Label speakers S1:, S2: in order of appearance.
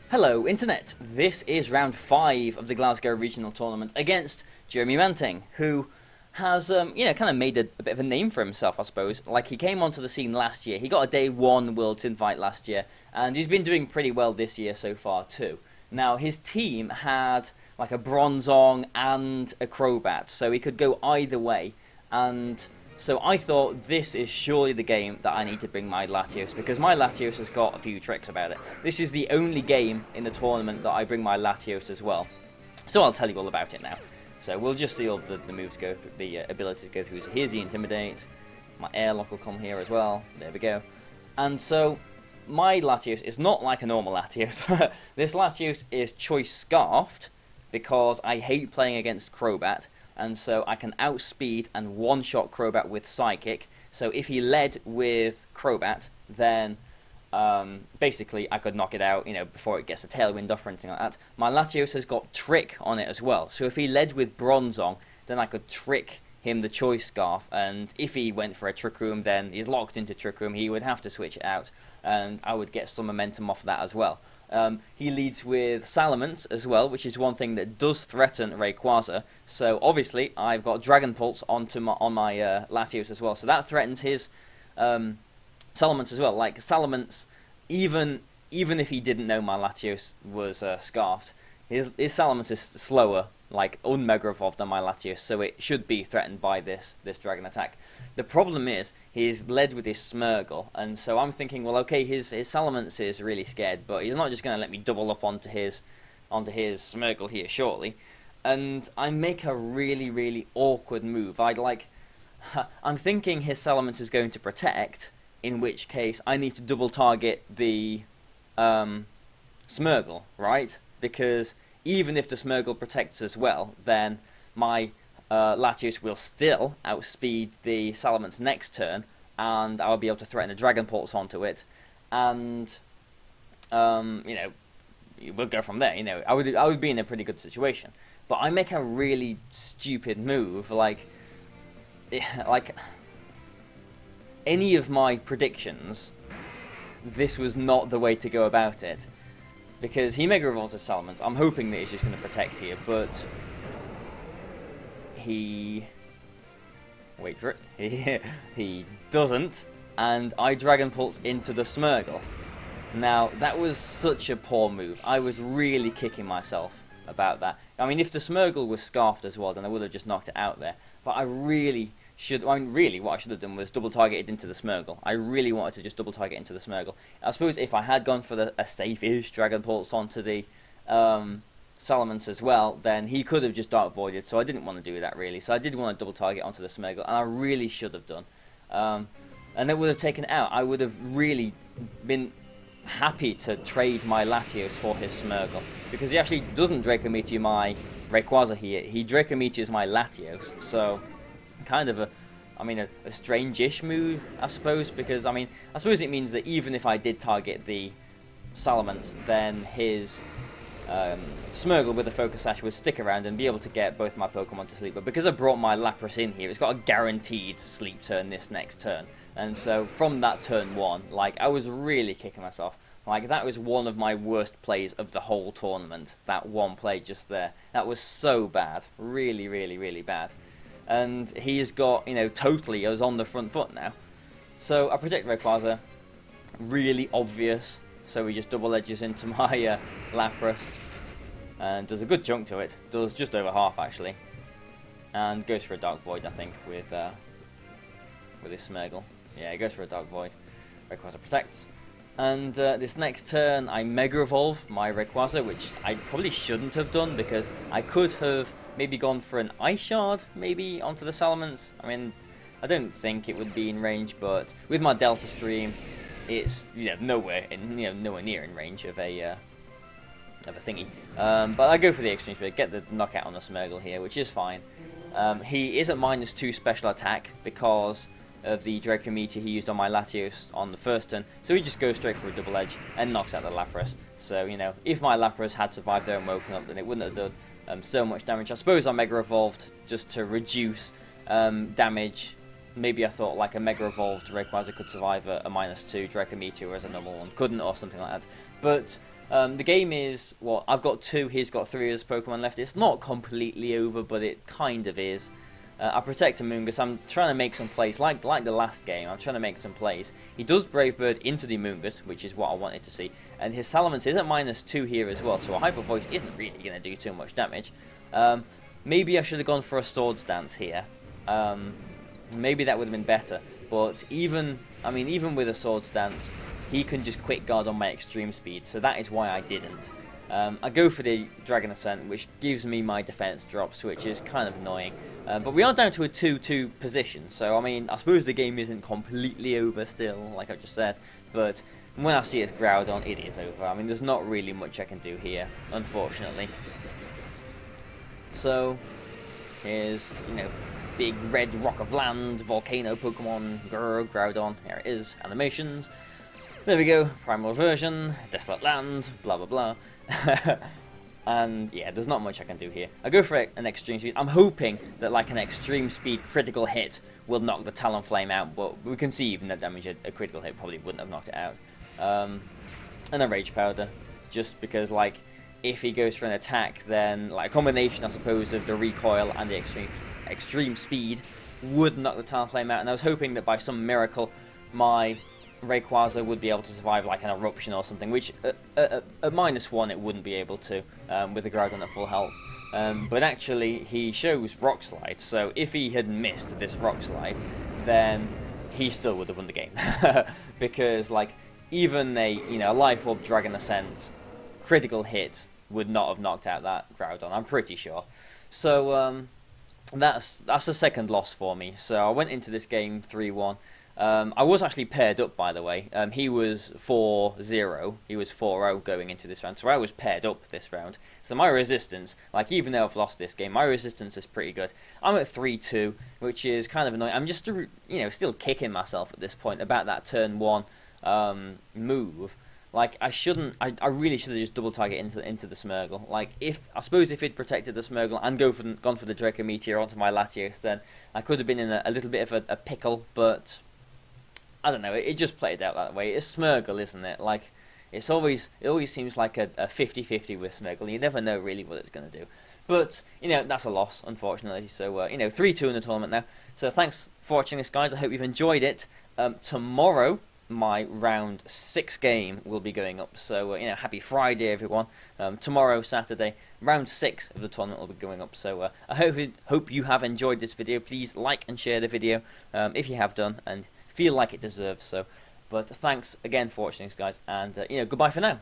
S1: Hello, Internet. This is round 5 of the Glasgow Regional Tournament against Jeremy Manting, who has, kind of made a bit of a name for himself, I suppose. Like, he came onto the scene last year. He got a Day 1 Worlds invite last year, and he's been doing pretty well this year so far, too. Now, his team had, like, a Bronzong and a Crobat, so he could go either way, and so I thought this is surely the game that I need to bring my Latios, because my Latios has got a few tricks about it. This is the only game in the tournament that I bring my Latios as well. So I'll tell you all about it now. So we'll just see all the moves go through, the abilities go through. So here's the Intimidate. My Airlock will come here as well. There we go. And so my Latios is not like a normal Latios. This Latios is Choice Scarfed because I hate playing against Crobat. And so I can outspeed and one-shot Crobat with Psychic. So if he led with Crobat, then basically I could knock it out, before it gets a Tailwind off or anything like that. My Latios has got Trick on it as well. So if he led with Bronzong, then I could trick him the Choice Scarf. And if he went for a Trick Room, then he's locked into Trick Room. He would have to switch it out. And I would get some momentum off that as well. He leads with Salamence as well, which is one thing that does threaten Rayquaza. So obviously I've got Dragon Pulse on my Latios as well. So that threatens his Salamence as well. Like Salamence, even if he didn't know my Latios was scarfed, his Salamence is slower, like un-Mega Evolved than my Latios, so it should be threatened by this Dragon attack. The problem is, he's led with his Smeargle, and so I'm thinking, well, okay, his Salamence is really scared, but he's not just going to let me double up onto his Smeargle here shortly. And I make a really, really awkward move. I'm thinking his Salamence is going to protect, in which case I need to double target the Smeargle, right? Because even if the Smeargle protects as well, then my Latios will still outspeed the Salamence next turn, and I'll be able to threaten a Dragon Pulse onto it, and we'll go from there. I would be in a pretty good situation, but I make a really stupid move, like any of my predictions. This was not the way to go about it, because he Mega Evolves his Salamence. I'm hoping that he's just going to protect here, but wait for it, he doesn't, and I Dragon Pulse into the Smeargle. Now, that was such a poor move. I was really kicking myself about that. I mean, if the Smeargle was scarfed as well, then I would have just knocked it out there. But really, what I should have done was double targeted into the Smeargle. I really wanted to just double target into the Smeargle. I suppose if I had gone for a safe-ish Dragon Pulse onto the Salamence as well, then he could have just Dark Voided, so I didn't want to do that really. So I did want to double target onto the Smeargle, and I really should have done. And that would have taken it out. I would have really been happy to trade my Latios for his Smeargle, because he actually doesn't Draco Meteor my Rayquaza here. He Draco Meteors my Latios, so kind of a strange-ish move, I suppose, because I suppose it means that even if I did target the Salamence, then his Smeargle with a Focus Sash would stick around and be able to get both my Pokemon to sleep. But because I brought my Lapras in here, it's got a guaranteed sleep turn this next turn. And so from that turn 1, I was really kicking myself. That was one of my worst plays of the whole tournament. That one play just there. That was so bad. Really, really, really bad. And he has got, totally is on the front foot now. So I protect Rayquaza. Really obvious. So he just double edges into my Lapras, and does a good chunk to it. Does just over half actually, and goes for a Dark Void, I think, with his Smeargle. Yeah, he goes for a Dark Void. Rayquaza protects, and this next turn I Mega Evolve my Rayquaza, which I probably shouldn't have done, because I could have maybe gone for an Ice Shard maybe onto the Salamence. I don't think it would be in range, but with my Delta Stream, it's nowhere near in range of a thingy. But I go for the exchange bit, get the knockout on the Smeargle here, which is fine. He is at -2 special attack because of the Draco Meteor he used on my Latios on the first turn, so he just goes straight for a double edge and knocks out the Lapras. So if my Lapras had survived there and woken up, then it wouldn't have done so much damage. I suppose I Mega Evolved just to reduce damage. Maybe I thought a Mega Evolved Rayquaza could survive a -2 Draco Meteor, whereas a normal one couldn't, or something like that. But The game is, well, I've got 2, he's got 3 of his Pokemon left. It's not completely over, but it kind of is. I protect Amoonguss. I'm trying to make some plays, like the last game. I'm trying to make some plays. He does Brave Bird into the Amoonguss, which is what I wanted to see. And his Salamence is at -2 here as well, so a Hyper Voice isn't really going to do too much damage. Maybe I should have gone for a Swords Dance here. Maybe that would have been better. But even with a Swords Dance, he can just Quick Guard on my extreme speed, so that is why I didn't. I go for the Dragon Ascent, which gives me my defense drops, which is kind of annoying. But we are down to a 2-2 position, so I mean, I suppose the game isn't completely over still, like I just said. But when I see it's Groudon, it is over. I mean, there's not really much I can do here, unfortunately. So here's, big red rock of land, volcano Pokemon, grr, Groudon. Here it is, animations. There we go, primal version, desolate land, blah blah blah. And yeah, there's not much I can do here. I go for an extreme speed. I'm hoping that like an extreme speed critical hit will knock the Talonflame out, but we can see even that damage a critical hit probably wouldn't have knocked it out. And a Rage Powder, just because like if he goes for an attack, then like a combination I suppose of the recoil and the extreme speed would knock the Talonflame out, and I was hoping that by some miracle my Rayquaza would be able to survive like an eruption or something, which at -1 it wouldn't be able to with the Groudon at full health. But actually he shows Rock Slide, so if he had missed this Rock Slide, then he still would have won the game. Because like even a Life Orb Dragon Ascent critical hit would not have knocked out that Groudon, I'm pretty sure. So that's a second loss for me. So I went into this game 3-1. I was actually paired up, by the way. He was 4-0, he was 4-0 going into this round, so I was paired up this round. So my resistance, like even though I've lost this game, my resistance is pretty good. I'm at 3-2, which is kind of annoying. I'm just, still kicking myself at this point about that turn 1 move. Like I really should have just double target into the Smeargle. Like I suppose if he'd protected the Smeargle and gone for the Draco Meteor onto my Latios, then I could have been in a little bit of a pickle, but I don't know, it just played out that way. It's Smeargle, isn't it? Like, it always seems like a 50-50 with Smeargle. You never know really what it's going to do. But, that's a loss, unfortunately. So, 3-2 in the tournament now. So, thanks for watching this, guys. I hope you've enjoyed it. Tomorrow, my round 6 game will be going up. So, happy Friday, everyone. Tomorrow, Saturday, round 6 of the tournament will be going up. So, I hope you have enjoyed this video. Please like and share the video if you have done, and feel like it deserves so. But thanks again for watching this, guys, and goodbye for now.